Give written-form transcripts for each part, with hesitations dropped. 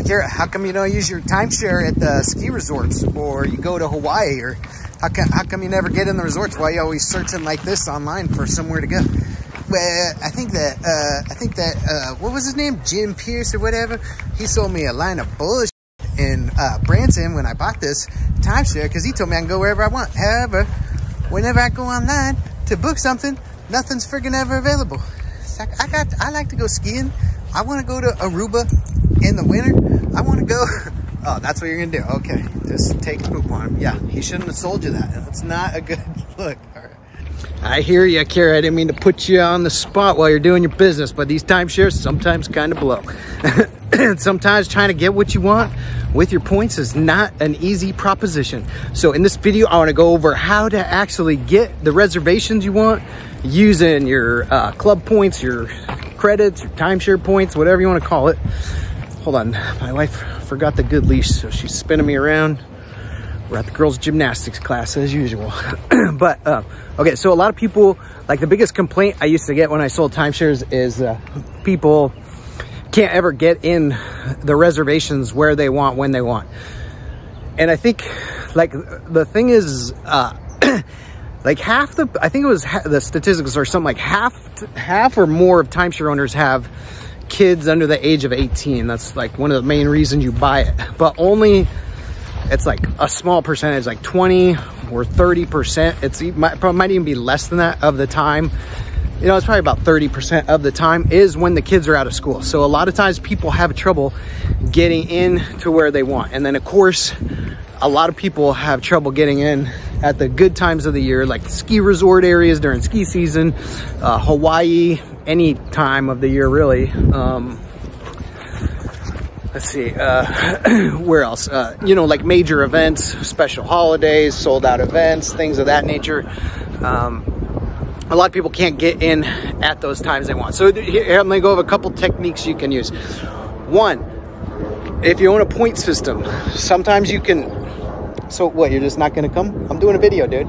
Kara, how come you don't use your timeshare at the ski resorts, or you go to Hawaii, or how come you never get in the resorts? Why are you always searching like this online for somewhere to go? Well, I think that what was his name? Jim Pierce or whatever. He sold me a line of bullshit in Branson when I bought this timeshare, because he told me I can go wherever I want. However, whenever I go online to book something, nothing's friggin' ever available. I like to go skiing. I want to go to Aruba in the winter. I want to go. Oh, that's what you're gonna do. Okay, just take a poop on him. Yeah, he shouldn't have sold you that. That's not a good look. All right. I hear you, Kara. I didn't mean to put you on the spot while you're doing your business, but these timeshares sometimes kind of blow. Sometimes trying to get what you want with your points is not an easy proposition. So in this video, I want to go over how to actually get the reservations you want using your club points, your credits, your timeshare points, whatever you want to call it. Hold on, my wife forgot the good leash, so she's spinning me around. We're at the girls' gymnastics class as usual. But okay, so a lot of people, like, the biggest complaint I used to get when I sold timeshares is people can't ever get in the reservations where they want, when they want. And I think, like, the thing is, like, I think it was the statistics are something like half or more of timeshare owners have kids under the age of 18. That's like one of the main reasons you buy it. But only, it's like a small percentage, like 20 or 30%. It might even be less than that of the time. You know, it's probably about 30% of the time is when the kids are out of school. So a lot of times people have trouble getting in to where they want. And then of course, a lot of people have trouble getting in at the good times of the year, like ski resort areas during ski season, Hawaii, any time of the year really. Let's see, where else? You know, like major events, special holidays, sold out events, things of that nature. A lot of people can't get in at those times they want. So here, I'm gonna go over a couple techniques you can use. One, if you own a point system, sometimes you can, so what, you're just not gonna come? I'm doing a video, dude.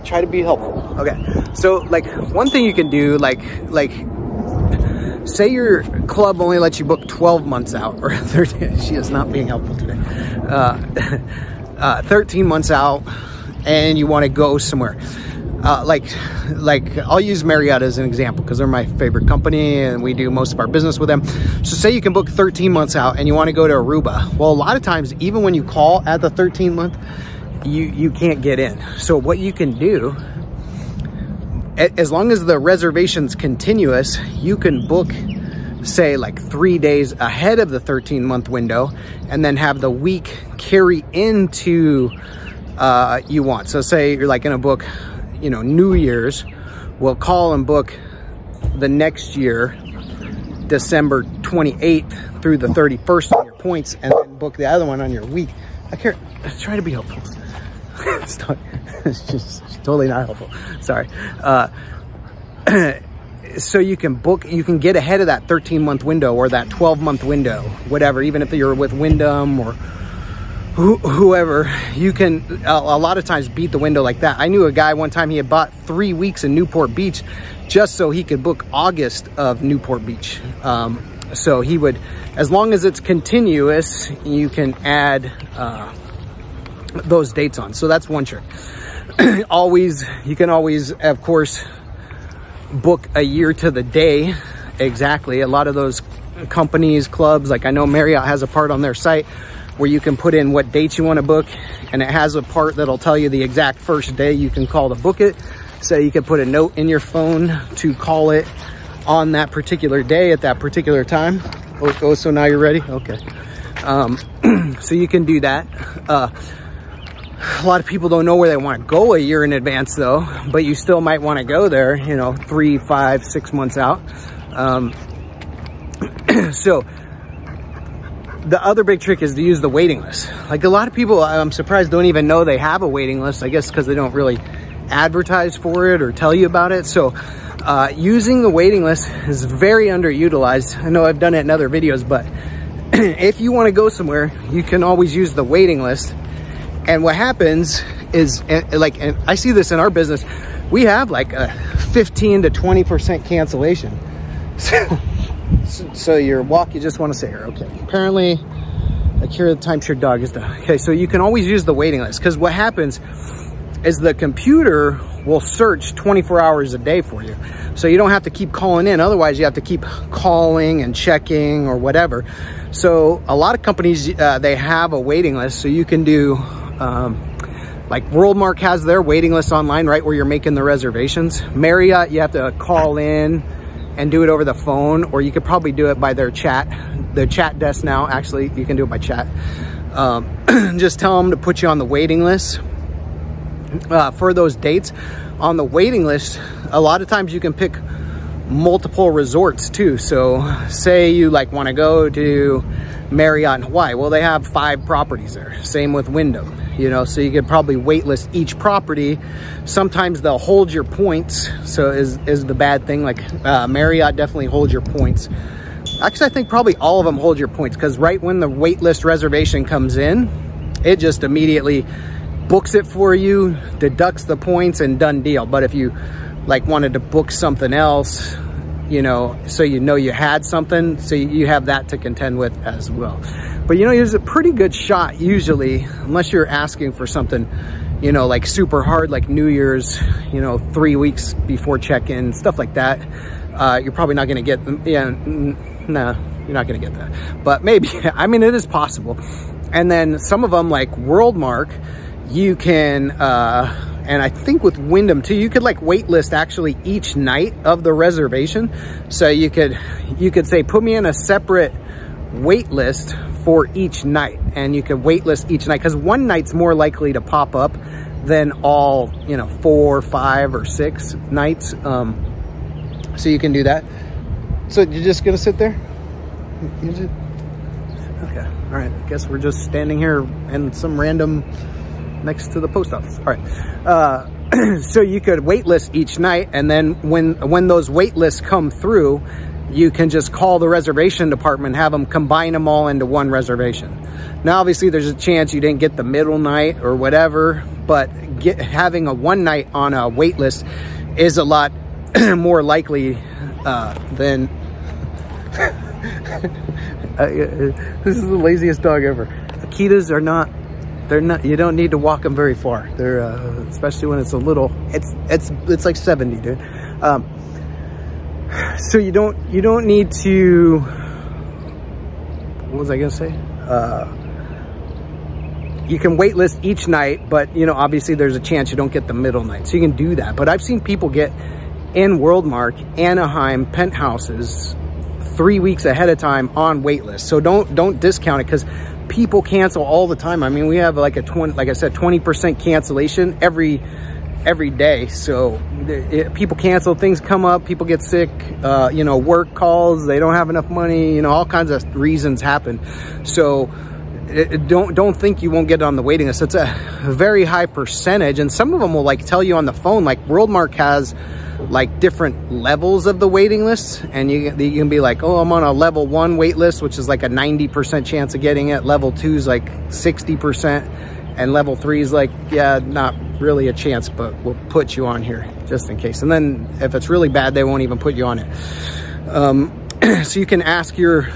Try to be helpful. Okay, so like one thing you can do, like say your club only lets you book 12 months out, or 13, she is not being helpful today. 13 months out, and you wanna go somewhere. Like I'll use Marriott as an example because they're my favorite company and we do most of our business with them. So say you can book 13 months out and you want to go to Aruba. Well, a lot of times, even when you call at the 13th month, you can't get in. So what you can do, as long as the reservation's continuous, you can book, say, like 3 days ahead of the 13-month window and then have the week carry into you want. So say you're like gonna book, you know, New Year's, we'll call and book the next year, December 28th through the 31st on your points, and then book the other one on your week. I can't try to be helpful. It's just totally not helpful. Sorry. So you can book, you can get ahead of that 13-month window or that 12-month window, whatever, even if you're with Wyndham or whoever, you can a lot of times beat the window like that. I knew a guy one time, he had bought 3 weeks in Newport Beach just so he could book August of Newport Beach. So he would, as long as it's continuous, you can add those dates on. So that's one trick. You can always, of course, book a year to the day exactly. A lot of those companies, clubs, like I know Marriott has a part on their site where you can put in what dates you want to book, and it has a part that'll tell you the exact first day you can call to book it. So you can put a note in your phone to call it on that particular day at that particular time. Oh, so now you're ready? Okay. So you can do that. A lot of people don't know where they want to go a year in advance though, but you still might want to go there, you know, 3, 5, 6 months out. So the other big trick is to use the waiting list. Like a lot of people, I'm surprised, don't even know they have a waiting list. I guess because they don't really advertise for it or tell you about it. So using the waiting list is very underutilized. I know I've done it in other videos, but if you want to go somewhere, you can always use the waiting list. And what happens is, like, and I see this in our business, we have like a 15 to 20% cancellation. So your walk, you just want to say here, okay, apparently A cure the timeshare dog is done. Okay, so you can always use the waiting list, because what happens is the computer will search 24 hours a day for you. So you don't have to keep calling in. Otherwise, you have to keep calling and checking or whatever. So a lot of companies, they have a waiting list. So you can do, like Worldmark has their waiting list online, right, where you're making the reservations. Marriott, you have to call in and do it over the phone, or you could probably do it by their chat desk now. Actually, you can do it by chat. Just tell them to put you on the waiting list for those dates. On the waiting list, a lot of times you can pick multiple resorts too. So say you like want to go to Marriott in Hawaii. Well, they have 5 properties there. Same with Wyndham, you know, so you could probably waitlist each property. Sometimes they'll hold your points. So is the bad thing. Like Marriott definitely holds your points. Actually, I think probably all of them hold your points, because right when the waitlist reservation comes in, it just immediately books it for you, deducts the points, and done deal. But if you like wanted to book something else, you know, so you know you had something, so you have that to contend with as well. But you know, there's a pretty good shot usually, unless you're asking for something, you know, like super hard, like New Year's, you know, 3 weeks before check-in, stuff like that. You're probably not going to get them. Yeah, no, you're not going to get that. But maybe, I mean, it is possible. And then some of them, like Worldmark, you can, and I think with Wyndham too, you could like waitlist actually each night of the reservation. So you could say, put me in a separate wait list for each night, and you could waitlist each night, because one night's more likely to pop up than all, you know, 4, 5, or 6 nights. So you can do that. So you're just gonna sit there? Okay, all right, I guess we're just standing here in some random next to the post office. All right, so you could waitlist each night, and then when those wait lists come through, you can just call the reservation department, have them combine them all into one reservation. Now, obviously, there's a chance you didn't get the middle night or whatever, but having a one night on a wait list is a lot more likely than... This is the laziest dog ever. Akitas are not... They're not, you don't need to walk them very far. They're, especially when it's a little, it's like 70, dude. So you don't need to, what was I gonna say? You can waitlist each night, but you know, obviously there's a chance you don't get the middle night. So you can do that. But I've seen people get in Worldmark, Anaheim penthouses 3 weeks ahead of time on waitlist. So don't discount it, because people cancel all the time. I mean, we have like like I said, 20% cancellation every day. So people cancel, things come up, people get sick, you know, work calls, they don't have enough money, you know, all kinds of reasons happen. So don't think you won't get on the waiting list. It's a very high percentage, and some of them will like tell you on the phone. Like Worldmark has like different levels of the waiting list, and you can be like, oh, I'm on a level 1 wait list, which is like a 90% chance of getting it. Level 2 is like 60%, and level 3 is like, yeah, not really a chance, but we'll put you on here just in case. And then if it's really bad, they won't even put you on it. So you can ask your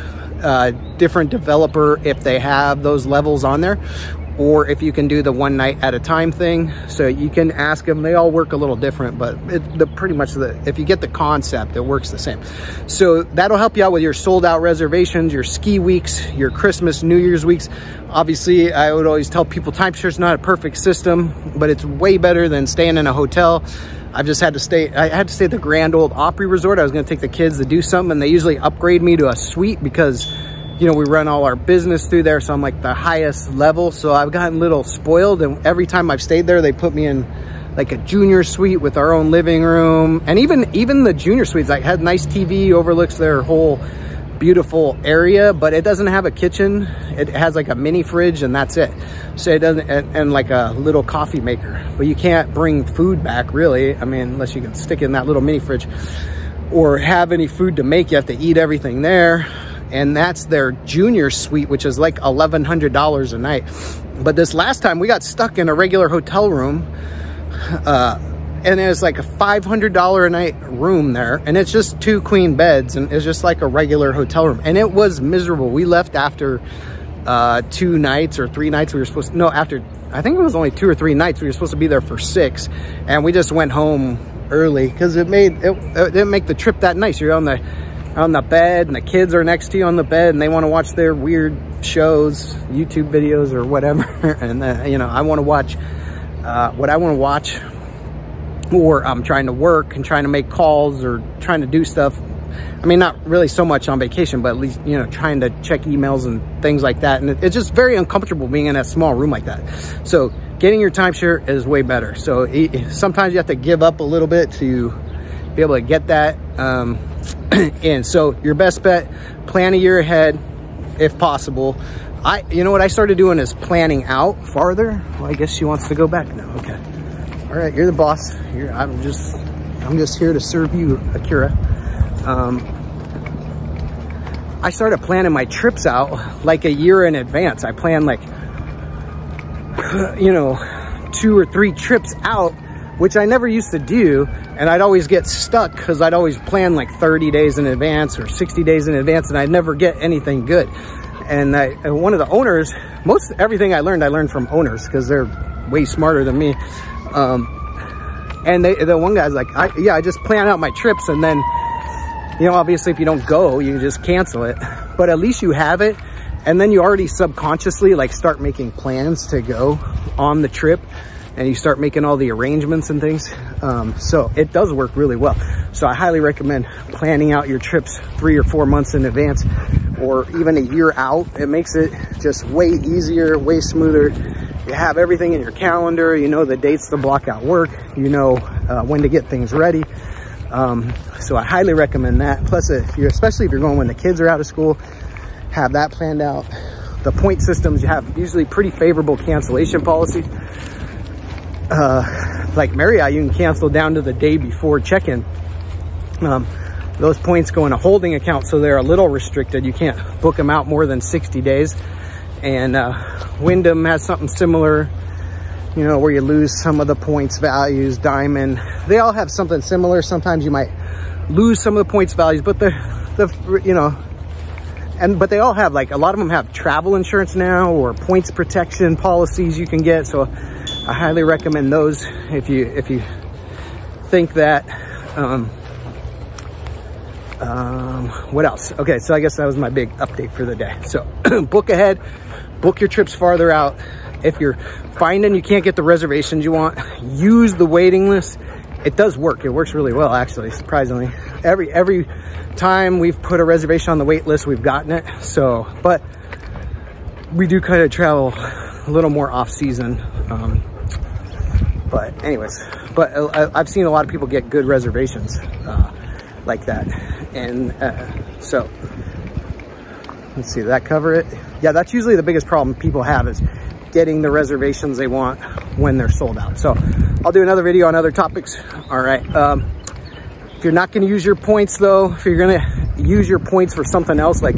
different developer if they have those levels on there, or if you can do the one night at a time thing. So you can ask them. They all work a little different, but pretty much if you get the concept, it works the same. So that'll help you out with your sold out reservations, your ski weeks, your Christmas, New Year's weeks. Obviously, I would always tell people timeshare's not a perfect system, but it's way better than staying in a hotel. I've just had to stay, I had to stay at the Grand Ole Opry Resort. I was gonna take the kids to do something, and they usually upgrade me to a suite because, you know, we run all our business through there. So I'm like the highest level. So I've gotten a little spoiled, and every time I've stayed there, they put me in like a junior suite with our own living room. And even the junior suites, like, had nice TV, overlooks their whole beautiful area, but it doesn't have a kitchen. It has like a mini fridge, and that's it. So it doesn't, and like a little coffee maker, but you can't bring food back really. I mean, unless you can stick it in that little mini fridge or have any food to make. You have to eat everything there. And that's their junior suite, which is like $1,100 a night. But this last time we got stuck in a regular hotel room, and it was like a $500 a night room there, and it's just 2 queen beds, and it's just like a regular hotel room, and it was miserable. We left after 2 nights or 3 nights. We were supposed to, no, after, I think it was only 2 or 3 nights. We were supposed to be there for 6, and we just went home early because it didn't make the trip that nice. You're on the bed, and the kids are next to you on the bed, and they want to watch their weird shows, YouTube videos or whatever. And you know, I want to watch what I want to watch, or I'm trying to work and trying to make calls or trying to do stuff. I mean, not really so much on vacation, but at least, you know, trying to check emails and things like that. And it's just very uncomfortable being in that small room like that. So getting your timeshare is way better. So sometimes you have to give up a little bit to be able to get that in. So your best bet, plan a year ahead if possible. You know what I started doing is planning out farther. Well, I guess she wants to go back now. Okay. All right, you're the boss. I'm just here to serve you, Akira. I started planning my trips out like a year in advance. I planned like, you know, 2 or 3 trips out, which I never used to do. And I'd always get stuck because I'd always plan like 30 days in advance or 60 days in advance, and I'd never get anything good. And one of the owners, everything I learned from owners because they're way smarter than me. And the one guy's like, I just plan out my trips, and then, you know, obviously if you don't go, you just cancel it, but at least you have it. And then you already subconsciously like start making plans to go on the trip, and you start making all the arrangements and things. So it does work really well. So I highly recommend planning out your trips 3 or 4 months in advance, or even a year out. It makes it just way easier, way smoother. You have everything in your calendar. You know the dates to block out work. You know when to get things ready. So I highly recommend that. Plus, especially if you're going when the kids are out of school, have that planned out. The point systems, you have usually pretty favorable cancellation policies. Like Marriott, you can cancel down to the day before check-in. Those points go in a holding account, so they're a little restricted. You can't book them out more than 60 days. And Wyndham has something similar, you know, where you lose some of the points values. Diamond, they all have something similar. Sometimes you might lose some of the points values, but you know, but they all have, like, a lot of them have travel insurance now, or points protection policies you can get. So I highly recommend those if you think that. What else? Okay, so I guess that was my big update for the day. So book ahead, book your trips farther out. If you're finding you can't get the reservations you want, use the waiting list. It does work. It works really well, actually, surprisingly. Every time we've put a reservation on the wait list, we've gotten it. So, but we do kind of travel a little more off season. But anyways, I've seen a lot of people get good reservations like that. And so let's see, did that cover it? Yeah, that's usually the biggest problem people have, is getting the reservations they want when they're sold out. So I'll do another video on other topics. All right. If you're not going to use your points, though, if you're going to use your points for something else like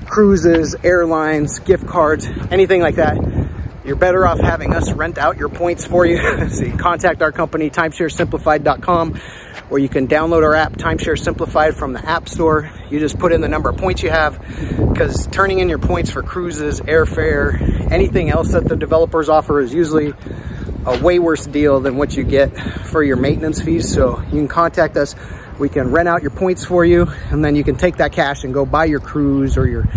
cruises, airlines, gift cards, anything like that, you're better off having us rent out your points for you. So you contact our company, timesharesimplified.com, or you can download our app, Timeshare Simplified, from the App Store. You just put in the number of points you have, because turning in your points for cruises, airfare, anything else that the developers offer is usually a way worse deal than what you get for your maintenance fees. So you can contact us. We can rent out your points for you, and then you can take that cash and go buy your cruise or your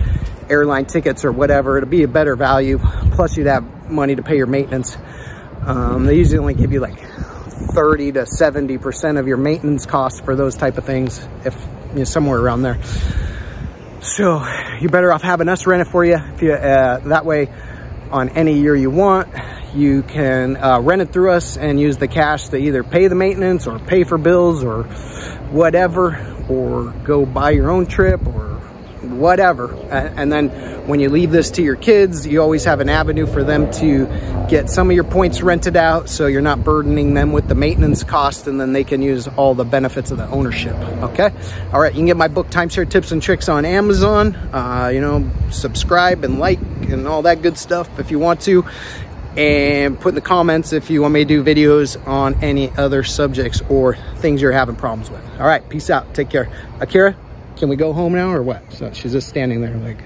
airline tickets or whatever. It'll be a better value. Plus you'd have money to pay your maintenance. They usually only give you like 30 to 70% of your maintenance costs for those type of things, if you're somewhere around there. So you're better off having us rent it for you. If you that way, on any year you want, you can rent it through us and use the cash to either pay the maintenance or pay for bills or whatever, or go buy your own trip or whatever. And then when you leave this to your kids, you always have an avenue for them to get some of your points rented out, so you're not burdening them with the maintenance cost, and then they can use all the benefits of the ownership. Okay. All right. You can get my book, Timeshare Tips and Tricks, on Amazon. You know, subscribe and like and all that good stuff if you want to. And put in the comments if you want me to do videos on any other subjects or things you're having problems with. All right, peace out. Take care. Akira, can we go home now or what? So she's just standing there like...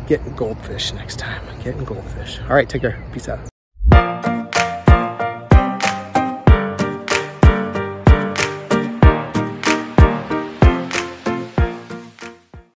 getting goldfish next time. Getting goldfish. All right, take care. Peace out.